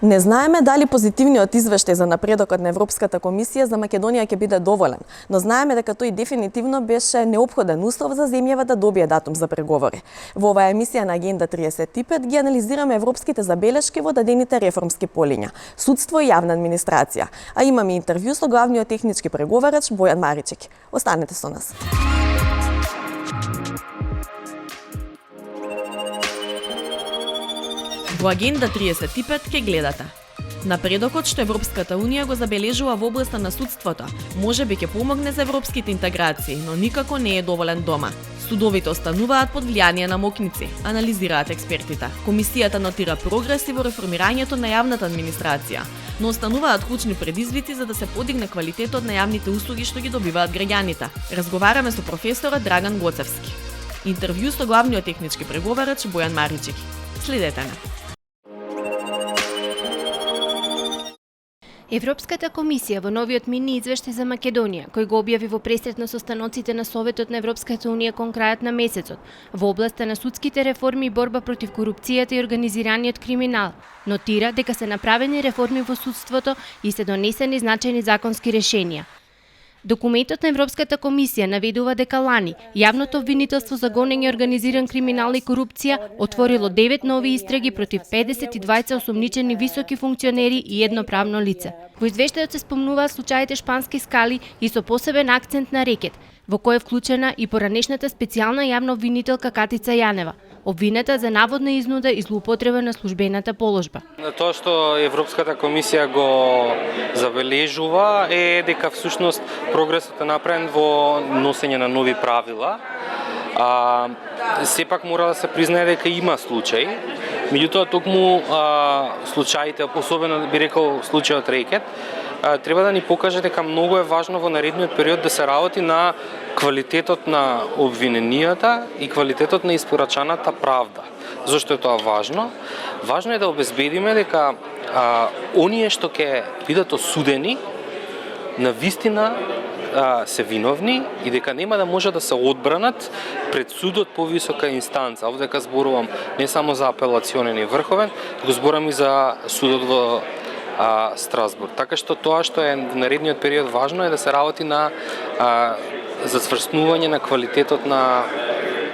Не знаеме дали позитивниот извештај за напредокот на Европската комисија за Македонија ќе биде доволен, но знаеме дека тој дефинитивно беше неопходен услов за земјава да добие датум за преговори. Во оваа емисија на Агенда 35 ги анализираме европските забелешки во дадените реформски полиња, судство и јавна администрација, а имаме интервју со главниот технички преговарач Бојан Маричек. Останете со нас. Во Агенда 35 ке гледате. Напредокот што Европската Унија го забележува во областа на судството, можеби ќе помогне за европските интеграции, но никако не е доволен дома. Судовите остануваат под влијание на мокници, анализираат експертите. Комисијата нотира прогреси во реформирањето на јавната администрација, но остануваат клучни предизвици за да се подигне квалитетот на јавните услуги што ги добиваат граѓаните. Разговараме со професорот Драган Гоцевски. Интервју со главниот технички преговарач Бојан Маричек. Следете на. Европската комисија во новиот мини извештај за Македонија, кој го објави во пресретно со станоците на Советот на Европската Унија кон крајот на месецот, во областа на судските реформи и борба против корупцијата и организираниот криминал, нотира дека се направени реформи во судството и се донесени значајни законски решенија. Документот на Европската комисија наведува дека лани јавното обвинителство за гонење организиран криминал и корупција отворило 9 нови истраги против 52 осомничени високи функционери и едно правно лице. Во извештајот се спомнуваат случаите шпански скали и со посебен акцент на рекет, во кој е вклучена и поранешната специјална јавна обвинителка Катица Јанева, обвинета за наводна изнуда и злоупотреба на службената положба. Тоа што Европската комисија го забележува е дека всушност прогресот е направен во носење на нови правила. Сепак мора да се признае дека има случаи. Меѓутоа токму случаите, особено би рекол случајот рекет, треба да ни покаже дека многу е важно во наредниот период да се работи на квалитетот на обвиненијата и квалитетот на испорачаната правда. Зошто е тоа важно? Важно е да обезбедиме дека оние што ќе бидат осудени на вистина се виновни и дека нема да може да се одбранат пред судот повисока инстанца. Овдека зборувам не само за апелационен и врховен, туку зборам и за судот во Страсбург. Така што тоа што е в наредниот период важно е да се работи на затврстнување на квалитетот на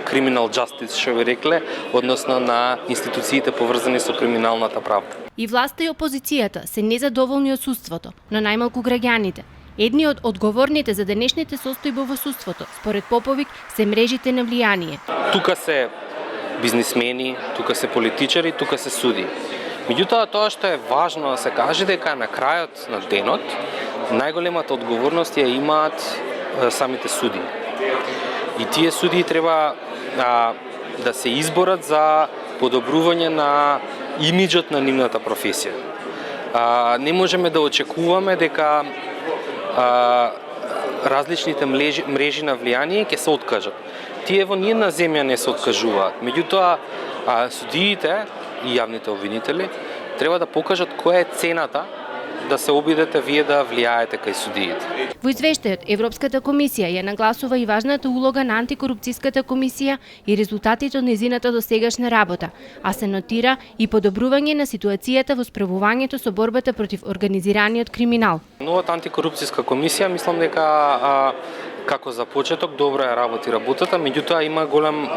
criminal justice, што ви рекле, односно на институциите поврзани со криминалната правда. И власта и опозицијата се незадоволни од судството, но најмалку граѓаните. Едни од одговорните за денешните состојби во судството, според Поповик, се мрежите на влијание. Тука се бизнисмени, тука се политичари, тука се суди. Меѓутоа, тоа што е важно да се каже дека на крајот на денот најголемата одговорност ја имаат самите суди. И тие суди треба да се изборат за подобрување на имиџот на нивната професија. Не можеме да очекуваме дека различните мрежи на влијание ќе се откажат. Тие во ниедна земја не се откажуваат. Меѓутоа, судиите и јавните обвинители треба да покажат која е цената да се обидете вие да влијаете кај судиите. Во извештајот Европската комисија ја нагласува и важната улога на антикорупцијската комисија и резултатите од нејзината досегашна работа, а се нотира и подобрување на ситуацијата во справувањето со борбата против организираниот криминал. Новата антикорупцијска комисија мислам дека како за почеток добро ја работи работата, меѓутоа има голем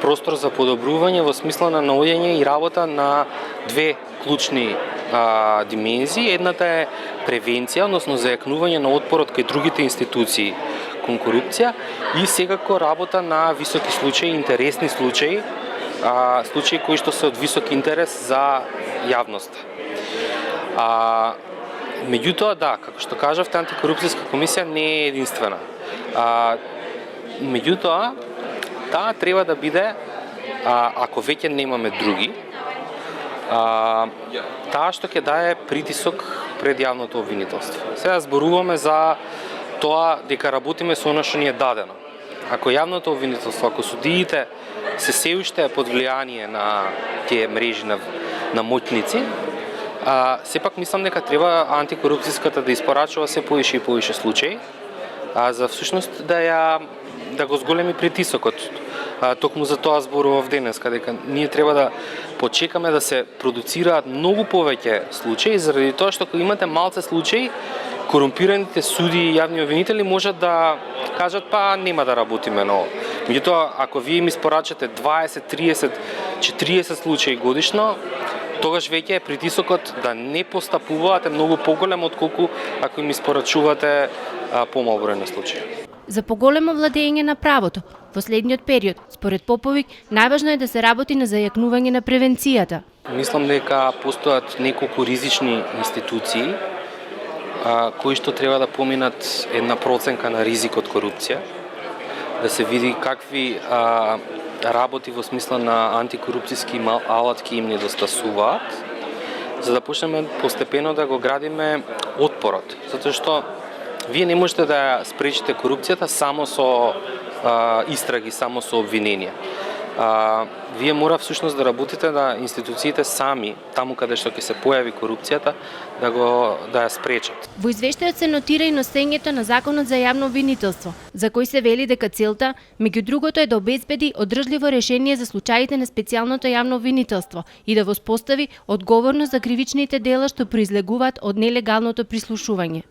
простор за подобрување во смисла на наоѓање и работа на две клучни димензии. Едната е превенција, односно зајакнување на отпорот кај другите институции кон корупција и секако работа на високи случаи, интересни случаи, случаи кои што се од висок интерес за јавноста. Меѓутоа, да, како што кажавте, антикорупцијска комисија не е единствена. Меѓутоа, таа треба да биде, ако веќе немаме други, таа што ќе даде притисок пред јавното обвинителство. Сега зборуваме за тоа дека работиме со она што ни е дадено. Ако јавното обвинителство, ако судиите се уште под влијание на тие мрежи на моќници, сепак мислам дека треба антикорупцијската да испорачува се поише и поише случаи, за всушност да го зголеми притисокот. Токму за тоа зборував денеска, дека ние треба почекаме да се продуцираат многу повеќе случаи, заради тоа што кога имате малце случаи, корумпираните суди и јавни обвинители можат да кажат па нема да работиме на ова. Меѓутоа, ако вие им испорачате 20, 30, 40 случаи годишно, тогаш веќе е притисокот да не постапуваат е многу поголем отколку ако им испорачувате помал број на случаи. За поголемо владење на правото, во следниот период, според Поповик, најважно е да се работи на зајакнување на превенцијата. Мислам дека постојат неколку ризични институции кои што треба да поминат една проценка на ризик од корупција, да се види какви работи во смисла на антикорупцијски алатки им недостасуваат, за да почнеме постепено да го градиме отпорот. Затоа што вие не можете да ја спречите корупцијата само со истраги, само со обвиненија. Вие мора всушност да работите да институциите сами, таму каде што ќе се појави корупцијата, да ја спречат. Во извештајот се нотира и носењето на Законот за јавно обвинителство, за кој се вели дека целта, меѓу другото, е да обезбеди одржливо решение за случаите на специјалното јавно обвинителство и да воспостави одговорност за кривичните дела што произлегуваат од нелегалното прислушување.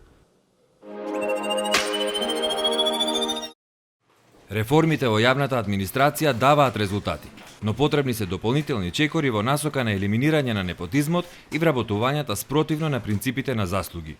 Реформите во јавната администрација даваат резултати, но потребни се дополнителни чекори во насока на елиминирање на непотизмот и вработувањата спротивно на принципите на заслуги.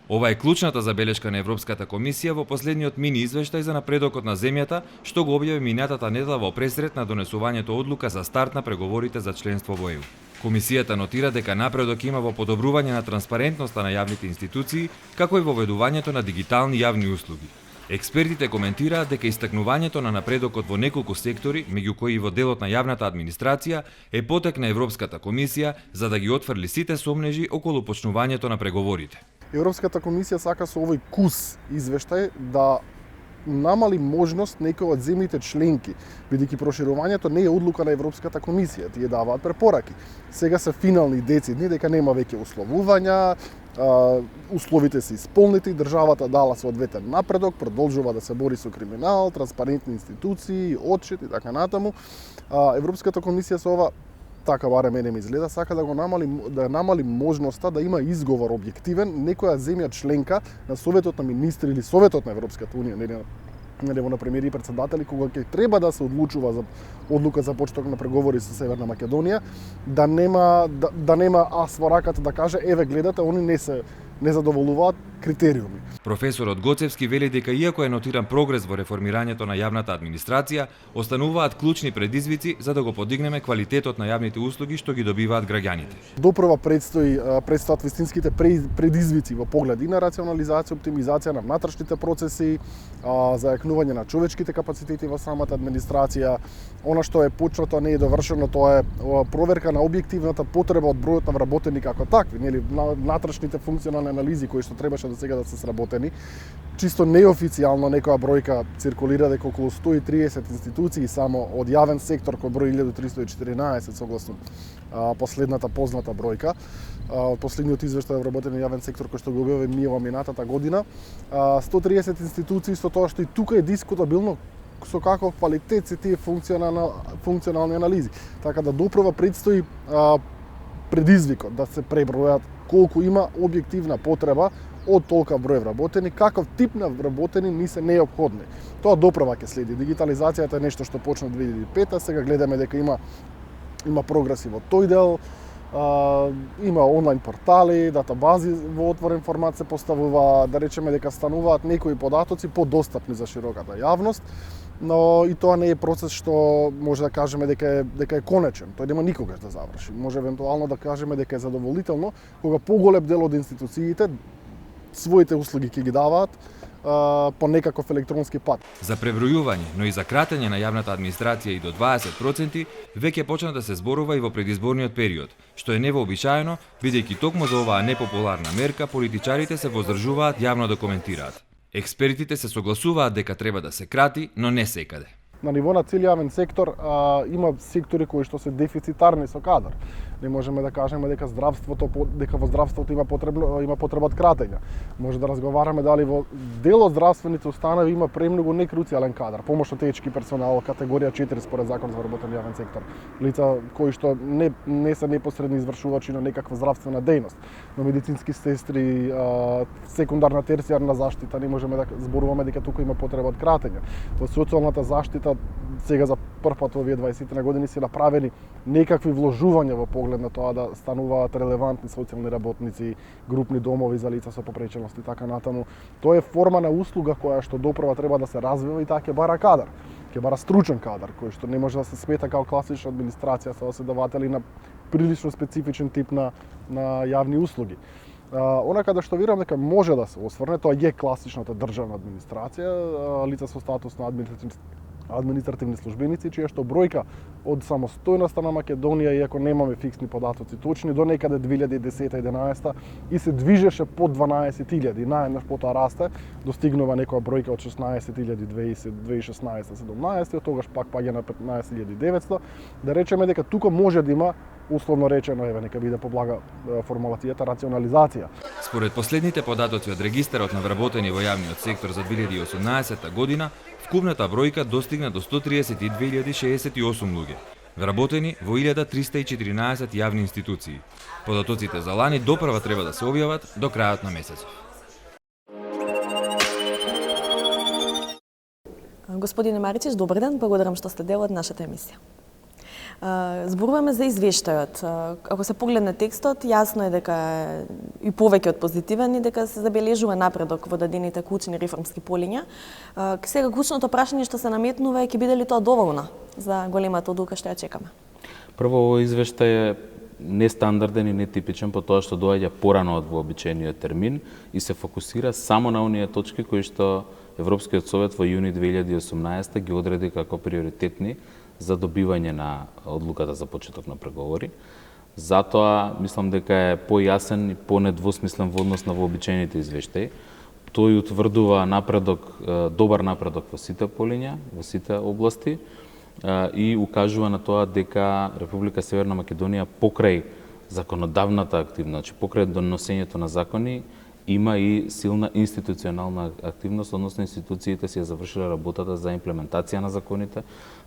Ова е клучната забелешка на Европската комисија во последниот мини извештај за напредокот на земјата, што го објави минатата недела во пресрет на донесувањето одлука за старт на преговорите за членство во ЕУ. Комисијата нотира дека напредок има во подобрување на транспарентноста на јавните институции, како и во введувањето на дигитални јавни услуги. Експертите коментираат дека истакнувањето на напредокот во неколку сектори, меѓу кои и во делот на јавната администрација, е потек на Европската комисија за да ги отфрли сите сомнежи околу почнувањето на преговорите. Европската комисија сака со овој кус извештај да намали можност некои од земјите членки, бидејќи проширувањето не е одлука на Европската комисија, тие даваат препораки. Сега се финални децидни дека нема веќе условувања, условите се исполнети, државата дала соодветен напредок, продолжува да се бори со криминал, транспарентни институции, отчет и така натаму. Европската комисија со ова, така баре мене ми изгледа, сака да намали можноста да има изговор објективен некоја земја членка на Советот на министри или Советот на Европската унија, нели на премиери и председатели, кога ќе треба да се одлучува за одлука за почеток на преговори со Северна Македонија, да нема ас во раката да каже еве гледате, они не задоволуваат критериуми. Професорот Гоцевски вели дека иако е нотиран прогрес во реформирањето на јавната администрација, остануваат клучни предизвици за да го подигнеме квалитетот на јавните услуги што ги добиваат граѓаните. Допрва предстојат вистинските предизвици во поглед и на рационализација, оптимизација на внатрешните процеси, зајакнување на човечките капацитети во самата администрација. Она што е почнато не е довршено, тоа е проверка на објективната потреба од бројот на вработени како такви, нели внатрешните функционални анализи кои што требаше до сега да се сработени. Чисто неофицијално некоја бројка циркулира дека околу 130 институции само од јавен сектор кој брои 1314 согласно последната позната бројка. Последниот извештај од вработени јавен сектор кој што го објави ние во минатата година. 130 институции, со тоа што и тука е дискутабилно со каков квалитет се тие функционални анализи. Така да допрва предстои предизвикот да се пребројат колку има објективна потреба од толка број вработени, каков тип на вработени ни се неопходни. Тоа допрва ќе следи. Дигитализацијата е нешто што почна 2005, сега гледаме дека има прогреси во тој дел, има онлайн портали, датабази во отворен формат се поставува, да речеме дека стануваат некои податоци подостапни за широката јавност, но и тоа не е процес што може да кажеме дека е конечен. Тој нема никогаш да заврши. Може евентуално да кажеме дека е задоволително кога поголем дел од институциите своите услуги ќе ги даваат по некаков електронски пат. За пребројување, но и за кратење на јавната администрација и до 20% веќе почна да се зборува и во предизборниот период, што е невообичаено, бидејќи токму за оваа непопуларна мерка политичарите се воздржуваат јавно да коментираат. Експертите се согласуваат дека треба да се крати, но не секаде. На ниво на цел јавен сектор има сектори кои што се дефицитарни со кадар. Не можеме да кажеме дека во здравството има потреба од кратење. Може да разговараме дали во дел од здравствените установи има премногу некруцијален кадар, помошно-технички персонал, категорија 4 според Закон за вработен јавен сектор. Лица кои што не се непосредни извршувачи на некаква здравствена дејност, но медицински сестри, секундарна, терцијарна заштита, не можеме да зборуваме дека тука има потреба од кратење. Во социјалната заштита сега за прв пат овие 20 години се направени некакви вложувања во поглед на тоа да стануваат релевантни социјални работници, групни домови за лица со попреченост и така натаму. Тоа е форма на услуга која што допрва треба да се развива и таа ќе бара кадар. Ќе бара стручен кадар, кој што не може да се смета како класична администрација со оседаватели на прилично специфичен тип на јавни услуги. Она каде што верувам дека може да се осврне, тоа е класичната државна администрација, лица со статус на административни службеници, чија што бројка од самостојноста на Македонија, иако немаме фиксни податоци точни, до некаде 2010-2011 и се движеше под 12.000, наеднаш потоа расте, достигнува некоја бројка од 16.000 2016-17, од тогаш пак паѓа на 15.900, да речеме дека тука може да има условно речено, нека биде поблага формулацијата, рационализација. Според последните податоци од регистарот на вработени во јавниот сектор за 2018 година, вкупната бројка достигна до 132.068 луѓе, вработени во 1314 јавни институции. Податоците за лани допрва треба да се објават до крајот на месецот. Господине Маричич, добар ден, благодарам што сте дел од нашата емисија. Зборуваме за извештајот. Ако се погледне текстот, јасно е дека и повеќе од позитивен и дека се забележува напредок во дадените клучни реформски полиња. Сега клучното прашање што се наметнува е ќе биде ли тоа доволно за големата одлука што ја чекаме? Прво, овој извештај е нестандарден и нетипичен по тоа што доаѓа порано од вообичаениот термин и се фокусира само на оние точки кои што Европскиот совет во јуни 2018 ги одреди како приоритетни за добивање на одлуката за почеток на преговори. Затоа мислам дека е појасен и понедвосмислен во однос на вообичаените извештаи. Тој утврдува напредок, добар напредок во сите полиња, во сите области и укажува на тоа дека Република Северна Македонија покрај законодавната активност, значи покрај донесењето на закони, има и силна институционална активност, односно институциите си ја завршиле работата за имплементација на законите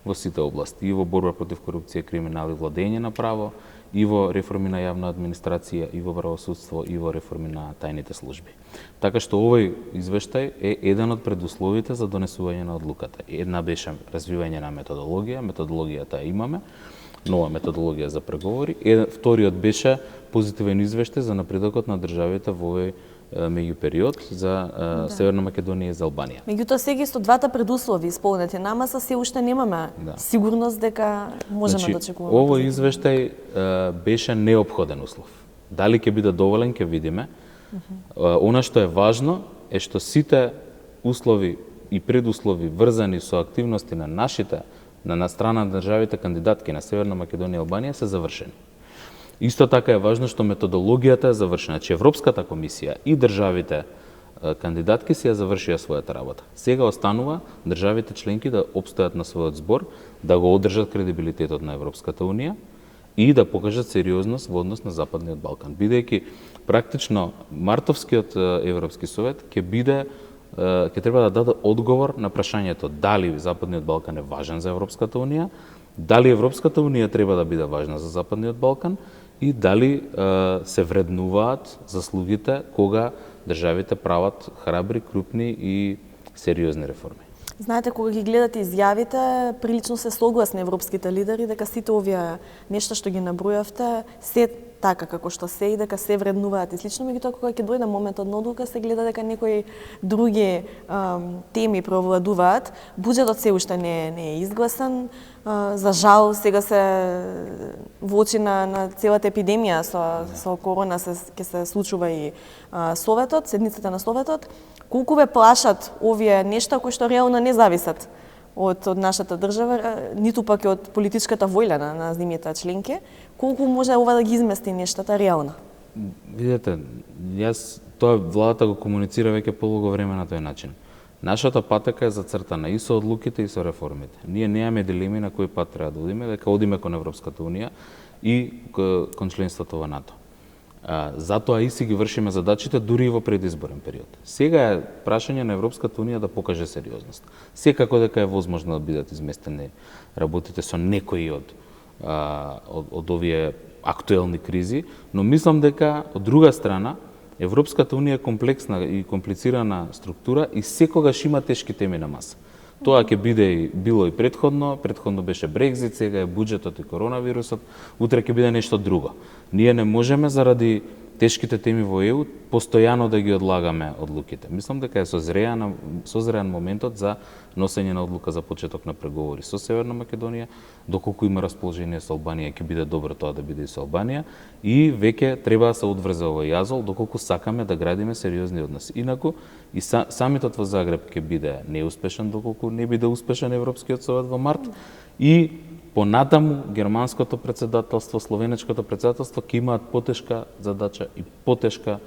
во сите области, и во борба против корупција, криминал и владење на право, и во реформи на јавна администрација, и во правосудство, и во реформи на тајните служби. Така што овој извештај е еден од предусловите за донесување на одлуката. Една беше развивање на методологија, методологијата имаме, нова методологија за преговори. Вториот беше позитивен извештај за напредокот на државите во овој меѓупериод за Северна Македонија и за Албанија. Меѓутоа сега исто двата предуслови исполнети, нама се уште немаме сигурност дека можеме да очекуваме. Овој извештај беше неопходен услов. Дали ќе биде доволен, ќе видиме. Она што е важно е што сите услови и предуслови врзани со активности на нашите, на страна на државите кандидатки на Северна Македонија и Албанија се завршени. Исто така е важно што методологијата е завршена, че Европската комисија и државите кандидатки си ја завршија својата работа. Сега останува државите членки да обстојат на својот збор, да го одржат кредибилитетот на Европската унија и да покажат сериозност во однос на Западниот Балкан. Бидејќи практично мартовскиот Европски совет ќе треба да даде одговор на прашањето дали Западниот Балкан е важен за Европската унија, дали Европската унија треба да биде важна за Западниот Балкан и дали се вреднуваат заслугите кога државите прават храбри, крупни и сериозни реформи. Знаете, кога ги гледате изјавите, прилично се согласни европските лидери дека сите овие нешта што ги набројавте се така како што се и дека се вреднуваат и слично, меѓутоа кога ќе дојде моментот на одлука се гледа дека некои други теми провладуваат. Буџетот се уште не е изгласен. За жал сега се во очи на целата епидемија со корона ќе се случува и советот, седницата на советот. Колку ве плашат овие нешта кои што реално не зависат од нашата држава, ниту пак и од политичката воља на нивните членки, колку може ова да ги измести нештата реално? Видете, тоа владата го комуницира веќе подолго време на тој начин. Нашата патека е зацртана и со одлуките и со реформите. Ние немаме дилеми на кој пат треба да одиме, дека одиме кон Европската унија и кон членството во НАТО. Затоа и си ги вршиме задачите дури и во предизборен период. Сега е прашање на Европската унија да покаже сериозност. Секако дека е возможно да бидат изместени работите со некои од овие актуелни кризи, но мислам дека од друга страна Европската унија е комплексна и комплицирана структура и секогаш има тешки теми на маса. Тоа ќе биде било и предходно беше Брекзит, сега е буџетот и коронавирусот, утре ќе биде нешто друго. Ние не можеме заради тешките теми во ЕУ постојано да ги одлагаме одлуките. Мислам дека е созреан моментот за носење на одлука за почеток на преговори со Северна Македонија, доколку има расположение со Албанија, ќе биде добро тоа да биде и со Албанија, и веќе треба да се одврзе овој јазол доколку сакаме да градиме сериозни односи. Инаку и самитот во Загреб ќе биде неуспешен доколку не биде успешен Европскиот совет во март, и понатаму германското председателство, словенечкото председателство ќе имаат потешка задача и потешка,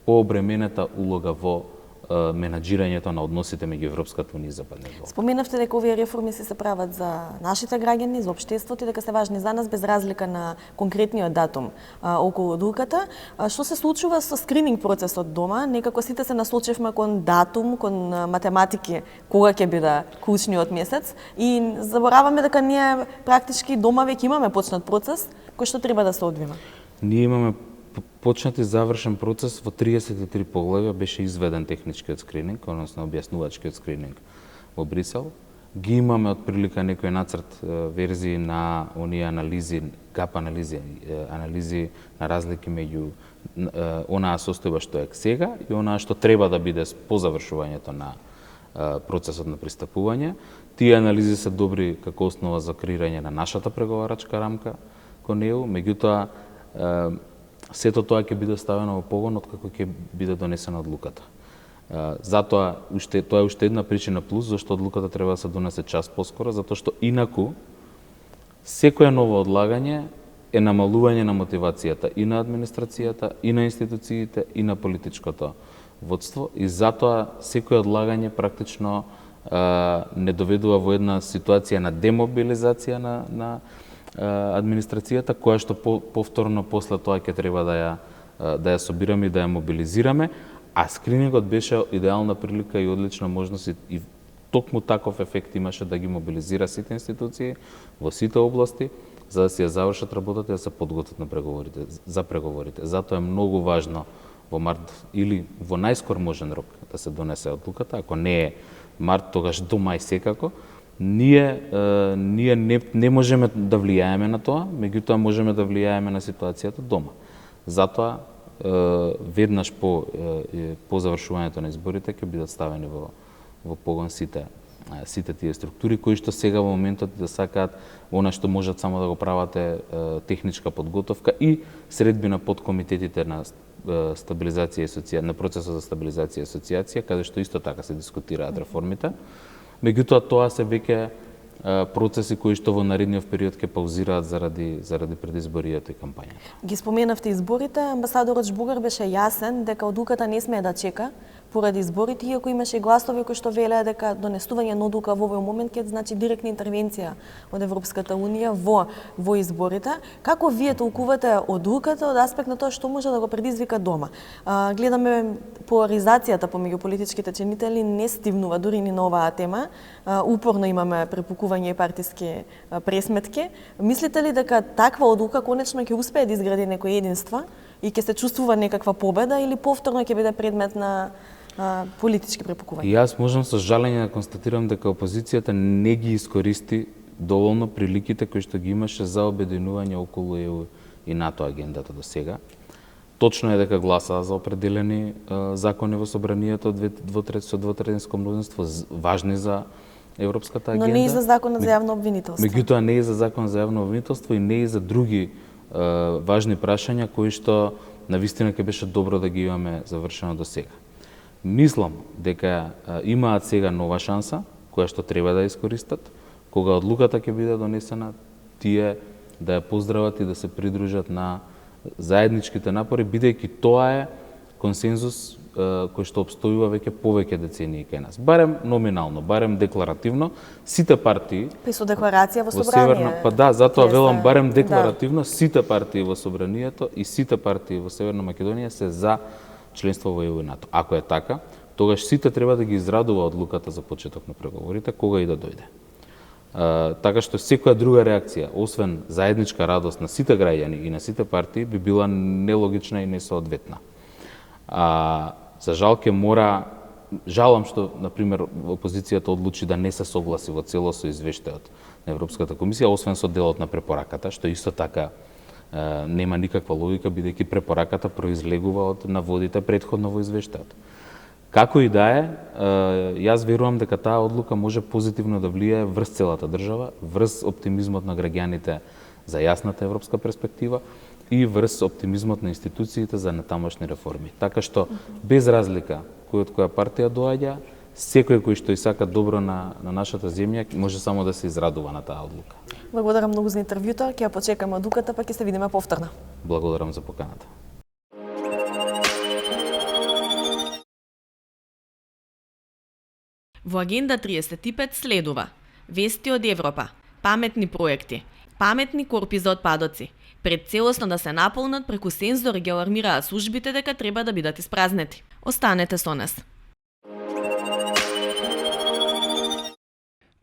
пообременета улога во менаџирањето на односите меѓу Европската унија и Западна Европа. Споменавте дека овие реформи се прават за нашите граѓани, за општеството и дека се важни за нас без разлика на конкретниот датум околу одлуката. Што се случува со скрининг процесот дома? Некако сите се насочивме кон датум, кон математики, кога ќе биде клучниот месец, и забораваме дека ние практички дома веќе имаме почнат процес кој што треба да се одвива. Ние имаме почнат и завршен процес во 33 поглавја, беше изведен техничкиот скрининг, односно објаснувачкиот скрининг во Брисел. Ги имаме отприлика некој нацрт верзии на оние анализи, ГАП анализи на разлики меѓу онаа состојба што е сега и онаа што треба да биде по завршувањето на процесот на пристапување. Тие анализи се добри како основа за креирање на нашата преговарачка рамка кон ЕУ, меѓутоа сето тоа ќе биде ставено во погон откако ќе биде донесена одлуката. Затоа тоа е уште една причина плюс зашто одлуката треба да се донесе час поскоро, затоа што инаку секое ново одлагање е намалување на мотивацијата и на администрацијата, и на институциите, и на политичкото водство, и затоа секое одлагање практично не доведува во една ситуација на демобилизација на администрацијата, која што повторно после тоа ќе треба да ја собираме и да ја мобилизираме, а скринингот беше идеална прилика и одлична можност и токму таков ефект имаше да ги мобилизира сите институции во сите области, за да си ја завршат работата и да се подготват на преговорите. Затоа е многу важно во март или во најскор можен рок да се донесе одлуката, ако не е март, тогаш до мај секако. Ние не можеме да влијаеме на тоа, меѓутоа можеме да влијаеме на ситуацијата дома. Затоа веднаш по завршувањето на изборите ќе бидат ставени во погон сите тие структури кои што сега во моментот да сакаат она што можат само да го прават техничка подготовка и средби на подкомитетите на стабилизација и на процесот за стабилизација и асоциација, каде што исто така се дискутираат реформите. Меѓутоа тоа се веќе процеси кои што во наредниот период ќе паузираат заради предизборијата и кампањата. Ги споменавте изборите, амбасадорот Жбугар беше јасен дека одлуката не смее да чека поради изборите, иако имаше гласови кои што велеа дека донесување на одлука во овој момент ќе значи директна интервенција од Европската унија во изборите. Како вие толкувате одлуката од аспект на тоа што може да го предизвика дома? Гледаме поларизацијата помеѓу политичките чинители не стивнува дури ни на оваа тема. Упорно имаме препукување и партиски пресметки. Мислите ли дека таква одлука конечно ќе успее да изгради некој единство и ќе се чувствува некаква победа или повторно ќе биде предмет на политички препукувања? Јас можам со жалење да констатирам дека опозицијата не ги искористи доволно приликите кои што ги имаше за обединување околу ЕУ и НАТО агендата до сега. Точно е дека гласаа за определени закони во собранието со двотретинско мнозинство, важни за европската агенда. Но не и за законот за јавно обвинителство. Меѓутоа не и за закон за јавно обвинителство и не и за други важни прашања кои што навистина ќе беше добро да ги имаме завршено до сега. Мислам дека имаат сега нова шанса, која што треба да искористат, кога одлуката ќе биде донесена, тие да ја поздрават и да се придружат на заедничките напори, бидејќи тоа е консензус кој што обстојува веќе повеќе децении кај нас. Барем номинално, барем декларативно, сите партии При со декларација во собрание. Па да, затоа велам барем декларативно, сите партии во собранието и сите партии во Северна Македонија се за членство во ЕУ и НАТО. Ако е така, тогаш сите треба да ги израдува одлуката за почеток на преговорите, кога и да дојде. Така што секоја друга реакција, освен заедничка радост на сите граѓани и на сите партии, би била нелогична и несоодветна. За жал жалам што, например, опозицијата одлучи да не се согласи во целост со извештајот на Европската комисија, освен со делот на препораката, што исто така нема никаква логика, бидејќи препораката произлегува од наводите претходно во извештајот. Како и да е, јас верувам дека таа одлука може позитивно да влијае врз целата држава, врз оптимизмот на граѓаните за јасната европска перспектива и врз оптимизмот на институциите за натамошни реформи. Така што, без разлика кој од која партија доаѓа, секој кој што и сака добро на нашата земја може само да се израдува на таа одлука. Благодарам многу за интервјуто, ќе ја почекаме одлуката, па ќе се видиме повторно. Благодарам за поканата. Во Агенда 35 следува вести од Европа, паметни проекти, паметни корпи за отпадоци. Пред целосно да се наполнат, преку сензори ги алармираат службите дека треба да бидат испразнети. Останете со нас.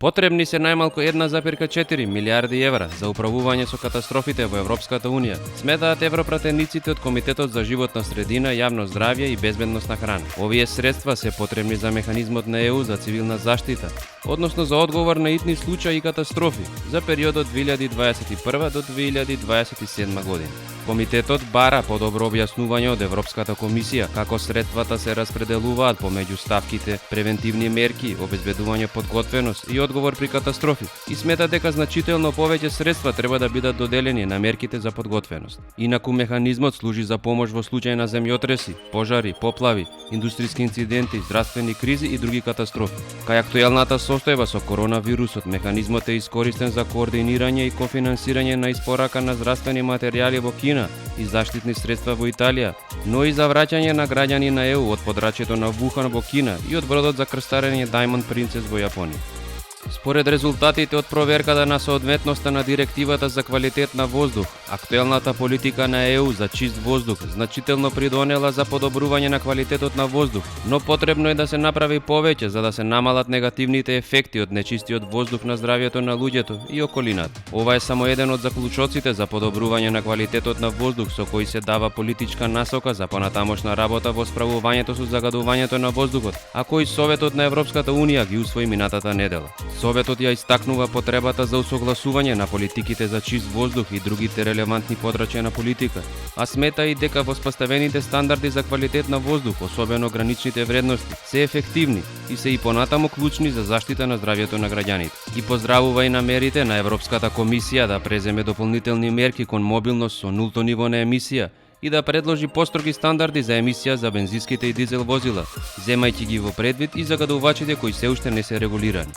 Потребни се најмалку 1,4 милиарди евра за управување со катастрофите во Европската Унија, сметаат европратениците од Комитетот за животна средина, јавно здравје и безбедност на храна. Овие средства се потребни за механизмот на ЕУ за цивилна заштита, односно за одговор на итни случаи и катастрофи за периодот 2021 до 2027 година. Комитетот бара подобро објаснување од Европската комисија како средствата се распределуваат помеѓу ставките, превентивни мерки, обезбедување подготвеност и одговор при катастрофи и смета дека значително повеќе средства треба да бидат доделени на мерките за подготвеност. Инаку механизмот служи за помош во случај на земјотреси, пожари, поплави, индустријски инциденти, здравствени кризи и други катастрофи. Кај актуелната состојба со коронавирусот, механизмот е искористен за координирање и кофинансирање на испорака на здравствени материјали во Кина и заштитни средства во Италија, но и за враќање на граѓани на ЕУ од подрачјето на Вухан во Кина и од бродот за крстарење Diamond Princess во Јапонија. Според резултатите од проверката на соодветноста на директивата за квалитет на воздух, актуелната политика на ЕУ за чист воздух значително придонела за подобрување на квалитетот на воздух, но потребно е да се направи повеќе за да се намалат негативните ефекти од нечистиот воздух на здравјето на луѓето и околината. Ова е само еден од заклучоците за подобрување на квалитетот на воздух со кој се дава политичка насока за понатамошна работа во справувањето со загадувањето на воздухот, а кој Советот на Европската Унија ги усвои минатата недела. Советот ја истакнува потребата за усогласување на политиките за чист воздух и другите релевантни подрачја на политика, а смета и дека воспоставените стандарди за квалитет на воздух, особено граничните вредности, се ефективни и се и понатаму клучни за заштита на здравјето на граѓаните. И поздравува и намерите на Европската комисија да преземе дополнителни мерки кон мобилност со нулто ниво на емисија и да предложи построги стандарди за емисија за бензинските и дизел возила, земајќи ги во предвид и загадувачите кои се уште не се регулирани.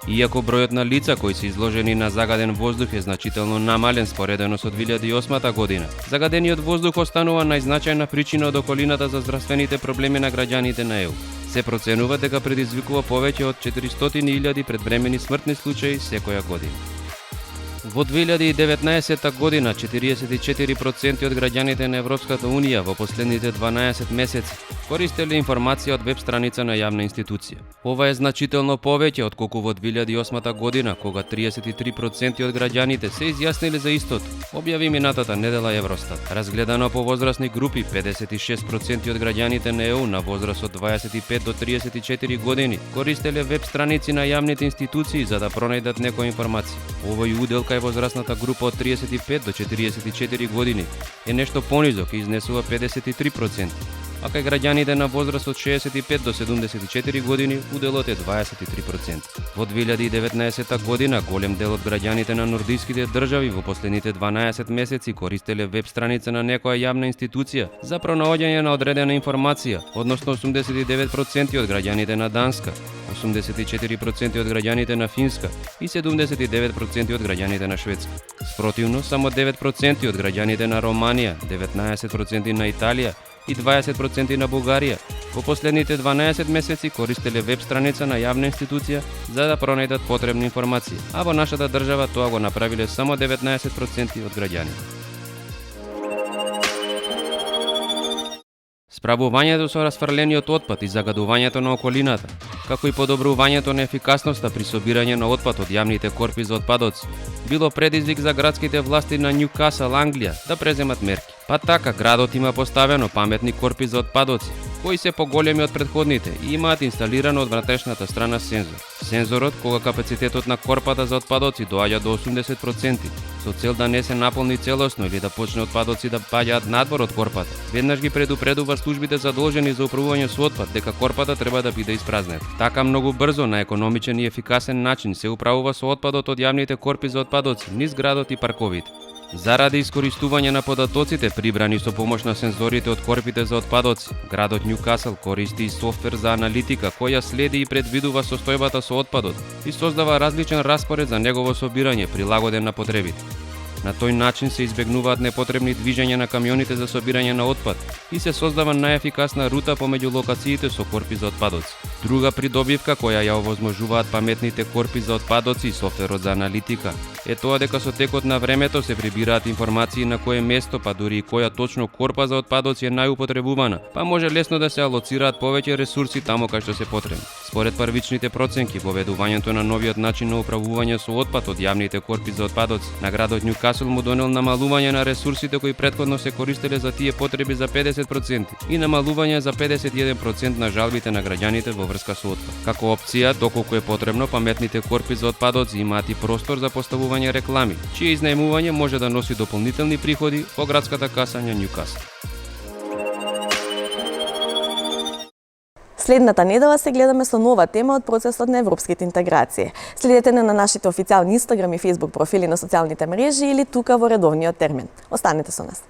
Иако бројот на лица кои се изложени на загаден воздух е значително намален споредено со 2008 година, загадениот воздух останува најзначајна причина од околината за здравствените проблеми на граѓаните на ЕУ. Се проценува дека предизвикува повеќе од 400.000 предвремени смртни случаи секоја година. Во 2019 година 44% од граѓаните на Европската Унија во последните 12 месеци користеле информација од веб страница на јавна институција. Ова е значително повеќе отколку во 2008 година, кога 33% од граѓаните се изјасниле за истото, објави минатата недела Евростат. Разгледано по возрастни групи, 56% од граѓаните на ЕУ на возраст од 25 до 34 години користеле веб страници на јавните институции за да пронајдат некоја информација. Овој удел кај возрастната група од 35 до 44 години е нешто понизок и изнесува 53%, а кај граѓаните на возраст од 65 до 74 години уделот е 23%. Во 2019 година голем дел од граѓаните на нордиските држави во последните 12 месеци користеле веб страница на некоја јавна институција за пронаоѓање на одредена информација, односно 89% од граѓаните на Данска, 84% од граѓаните на Финска и 79% од граѓаните на Шведска. Спротивно, само 9% од граѓаните на Романија, 19% на Италија и 20% на Бугарија. Во последните 12 месеци користеле веб страница на јавна институција за да пронајдат потребни информации, а во нашата држава тоа го направиле само 19% од граѓаните. Справувањето со расфрлениот отпад и загадувањето на околината, како и подобрувањето на ефикасноста при собирање на отпад од јавните корпи за отпадоци, било предизвик за градските власти на Нјукасл, Англија, да преземат мерки. Па така, градот има поставено паметни корпи за отпадоци, кои се поголеми од претходните и имаат инсталирано од внатрешната страна сензор. Сензорот, кога капацитетот на корпата за отпадоци доаѓа до 80%, со цел да не се наполни целосно или да почне отпадоци да паѓаат надвор од корпата, веднаш ги предупредува службите задолжени за управување со отпад дека корпата треба да биде испразнета. Така многу брзо, на економичен и ефикасен начин се управува со отпадот од јавните корпи за отпадоци низ градот и парковите. Заради искористување на податоците прибрани со помош на сензорите од корпите за отпадоци, градот Нјукасл користи и софтвер за аналитика која следи и предвидува состојбата со отпадот и создава различен распоред за негово собирање прилагоден на потребите. На тој начин се избегнуваат непотребни движења на камионите за собирање на отпад и се создава најефикасна рута помеѓу локациите со корпи за отпадоци. Друга придобивка која ја овозможуваат паметните корпи за отпадоци и софтверот за аналитика е тоа дека со текот на времето се прибираат информации на кое место, па дури и која точно корпа за отпадоци е најупотребувана, па може лесно да се алоцираат повеќе ресурси таму кај што се потребни. Според првичните проценки, воведувањето на новиот начин на управување со отпад од јавните корпи за отпадоци на градот Нјукасл му донел намалување на ресурсите кои претходно се користеле за тие потреби за 50% и намалување за 51% на жалбите на граѓаните во врска со отпад. Како опција, доколку е потребно, паметните корпи за отпадоци имаат и простор за поставување реклами, чие изнајмување може да носи дополнителни приходи во градската каса на Нјукасл. Следната недела се гледаме со нова тема од процесот на европските интеграции. Следете на нашите официјални Инстаграм и Фејсбук профили на социјалните мрежи или тука во редовниот термин. Останете со нас.